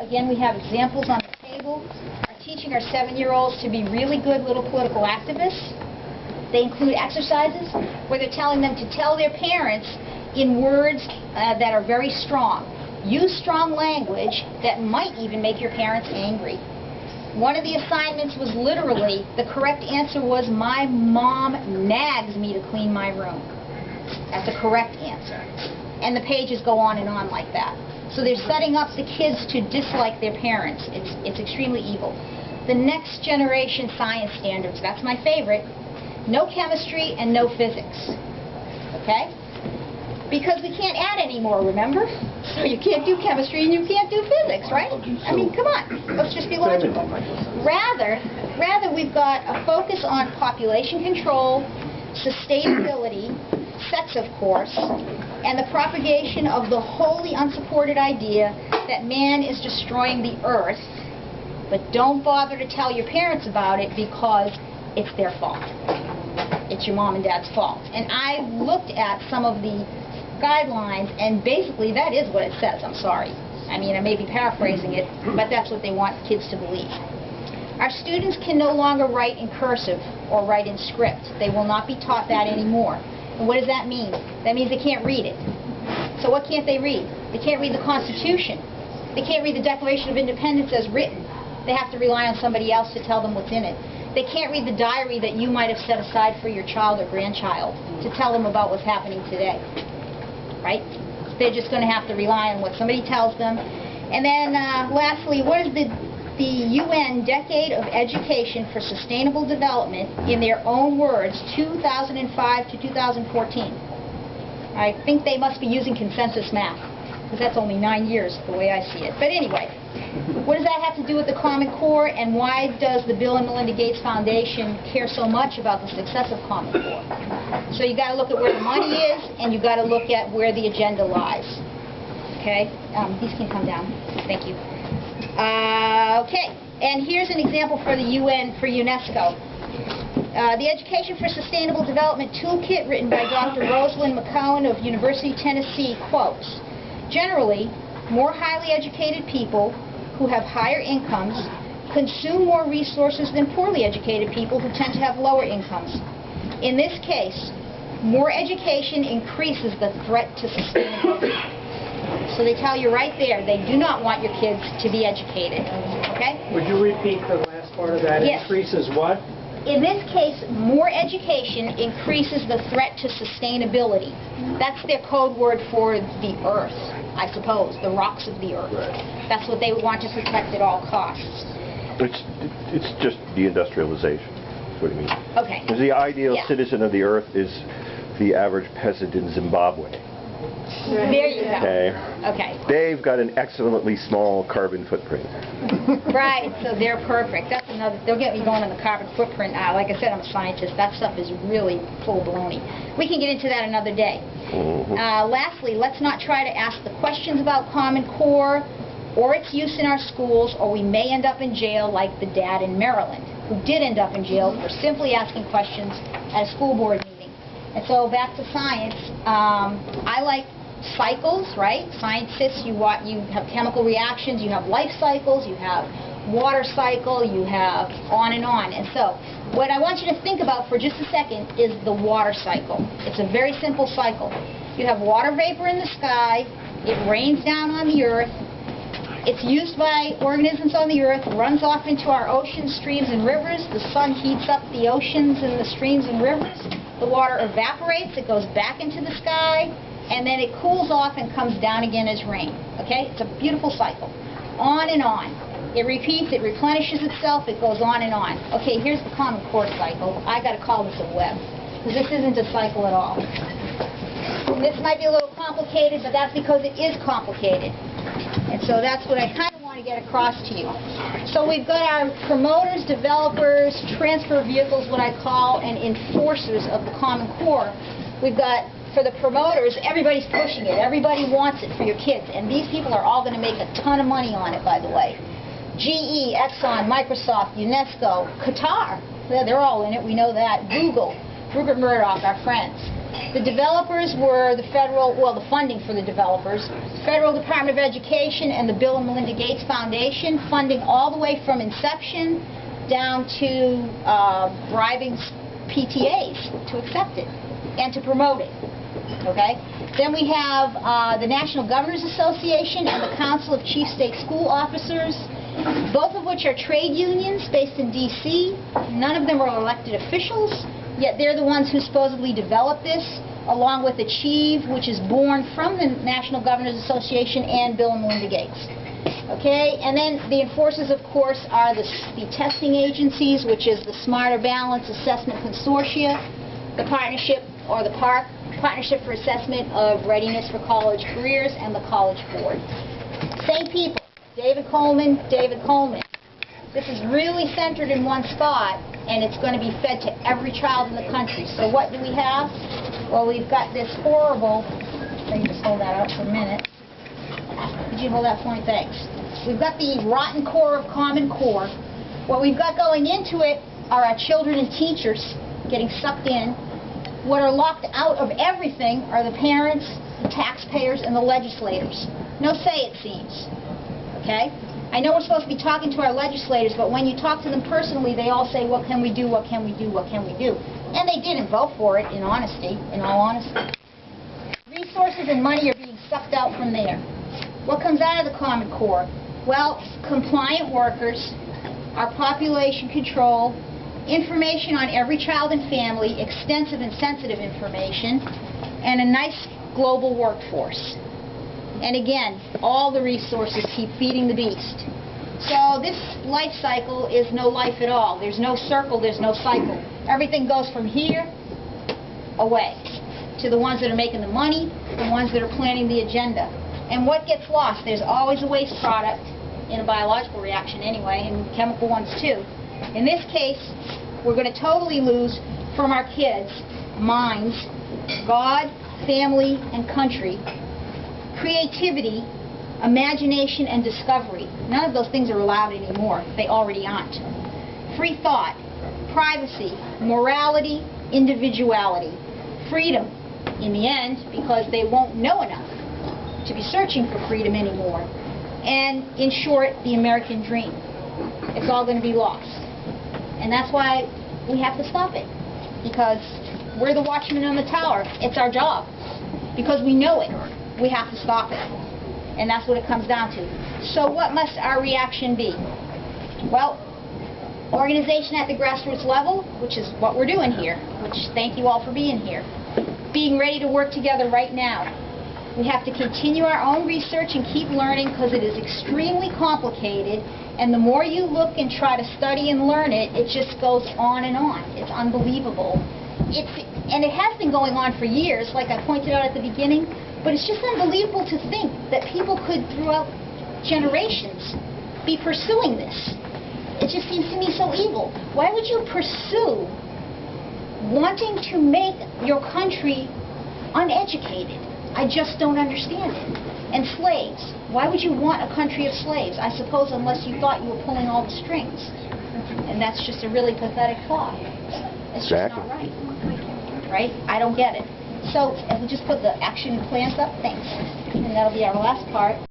again, we have examples on the table, are teaching our 7-year-olds to be really good little political activists. They include exercises where they're telling them to tell their parents in words that are very strong. Use strong language that might even make your parents angry. One of the assignments was literally, the correct answer was, my mom nags me to clean my room. That's a correct answer. And the pages go on and on like that. So they're setting up the kids to dislike their parents. It's extremely evil. The next generation science standards, that's my favorite. No chemistry and no physics. Okay? Because we can't add anymore, remember? So you can't do chemistry and you can't do physics, right? I mean, come on. Let's just be logical. Rather we've got a focus on population control, sustainability, sex, of course, and the propagation of the wholly unsupported idea that man is destroying the earth, but don't bother to tell your parents about it because it's their fault. It's your mom and dad's fault. And I looked at some of the guidelines, and basically that is what it says. I'm sorry. I mean, I may be paraphrasing it, but that's what they want kids to believe. Our students can no longer write in cursive or write in script. They will not be taught that anymore. And what does that mean? That means they can't read it. So what can't they read? They can't read the Constitution. They can't read the Declaration of Independence as written. They have to rely on somebody else to tell them what's in it. They can't read the diary that you might have set aside for your child or grandchild to tell them about what's happening today. Right? They're just going to have to rely on what somebody tells them. And then lastly, what is the UN Decade of Education for Sustainable Development, in their own words, 2005 to 2014? I think they must be using consensus math, because that's only 9 years the way I see it. But anyway, what does that have to do with the Common Core, and why does the Bill and Melinda Gates Foundation care so much about the success of Common Core? So you got to look at where the money is, and you got to look at where the agenda lies. Okay? These can come down. Thank you. Okay, and here's an example for the UN, for UNESCO. The Education for Sustainable Development Toolkit, written by Dr. Rosalind McCowan of University of Tennessee, quotes, generally, more highly educated people who have higher incomes consume more resources than poorly educated people who tend to have lower incomes. In this case, more education increases the threat to sustainability. So they tell you right there, they do not want your kids to be educated. Okay? Would you repeat the last part of that? Yes. Increases what? In this case, more education increases the threat to sustainability. That's their code word for the earth, I suppose, the rocks of the earth. Right. That's what they want to protect at all costs. It's just deindustrialization. That's what you mean. Okay. Because the ideal citizen of the earth is the average peasant in Zimbabwe. There you go. Okay. Okay. They've got an excellently small carbon footprint. Right, so they're perfect. That's another, they'll get me going on the carbon footprint. Like I said, I'm a scientist. That stuff is really full baloney. We can get into that another day. Lastly, let's not try to ask the questions about Common Core or its use in our schools, or we may end up in jail like the dad in Maryland, who did end up in jail for simply asking questions at a school board meeting. And so back to science, I like cycles, right? Scientists, you have chemical reactions, you have life cycles, you have water cycle, you have on and on. And so what I want you to think about for just a second is the water cycle. It's a very simple cycle. You have water vapor in the sky, it rains down on the earth, it's used by organisms on the earth, runs off into our oceans, streams, and rivers. The sun heats up the oceans and the streams and rivers. The water evaporates, it goes back into the sky, and then it cools off and comes down again as rain. Okay? It's a beautiful cycle. On and on. It repeats, it replenishes itself, it goes on and on. Okay, here's the Common Core cycle. I got to call this a web, because this isn't a cycle at all. This might be a little complicated, but that's because it is complicated. And so that's what I kind of want to get across to you. So we've got our promoters, developers, transfer vehicles, what I call, and enforcers of the Common Core. We've got, for the promoters, everybody's pushing it. Everybody wants it for your kids. And these people are all going to make a ton of money on it, by the way. GE, Exxon, Microsoft, UNESCO, Qatar. They're all in it. We know that. Google, Rupert Murdoch, our friends. The developers were the the funding for the developers, Federal Department of Education and the Bill and Melinda Gates Foundation, funding all the way from inception down to bribing PTAs to accept it and to promote it. Okay? Then we have the National Governors Association and the Council of Chief State School Officers, both of which are trade unions based in D.C. None of them are elected officials, yet they're the ones who supposedly developed this, along with Achieve, which is born from the National Governors Association and Bill and Melinda Gates. Okay, and then the enforcers, of course, are the testing agencies, which is the Smarter Balance Assessment Consortia, the Partnership, or the PARC, Partnership for Assessment of Readiness for College Careers, and the College Board. Same people, David Coleman, David Coleman. This is really centered in one spot, and it's going to be fed to every child in the country. So what do we have? Well, we've got this horrible, let me just hold that out for a minute. Could you hold that for me? Thanks. We've got the rotten core of Common Core. What we've got going into it are our children and teachers getting sucked in. What are locked out of everything are the parents, the taxpayers, and the legislators. No say, it seems. Okay? I know we're supposed to be talking to our legislators, but when you talk to them personally, they all say, what can we do, what can we do, what can we do? And they didn't vote for it, in all honesty. Resources and money are being sucked out from there. What comes out of the Common Core? Well, compliant workers, our population control, information on every child and family, extensive and sensitive information, and a nice global workforce. And again, all the resources keep feeding the beast. So this life cycle is no life at all. There's no circle, there's no cycle. Everything goes from here away to the ones that are making the money, the ones that are planning the agenda. And what gets lost? There's always a waste product in a biological reaction anyway, and chemical ones too. In this case, we're going to totally lose from our kids' minds God, family, and country, creativity, imagination, and discovery. None of those things are allowed anymore. They already aren't. Free thought, privacy, morality, individuality, freedom, in the end, because they won't know enough to be searching for freedom anymore. And, in short, the American dream. It's all going to be lost. And that's why we have to stop it. Because we're the watchmen on the tower. It's our job. Because we know it. We have to stop it. And that's what it comes down to. So what must our reaction be? Well, organization at the grassroots level, which is what we're doing here, which thank you all for being here. Being ready to work together right now. We have to continue our own research and keep learning because it is extremely complicated, and the more you look and try to study and learn it, it just goes on and on. It's unbelievable. And it has been going on for years, like I pointed out at the beginning, but it's just unbelievable to think that people could, throughout generations, be pursuing this. It just seems to me so evil. Why would you pursue wanting to make your country uneducated? I just don't understand it. And slaves. Why would you want a country of slaves? I suppose unless you thought you were pulling all the strings. And that's just a really pathetic thought. It's just not right. Right? I don't get it. So, if we just put the action plans up, thanks. And that'll be our last part.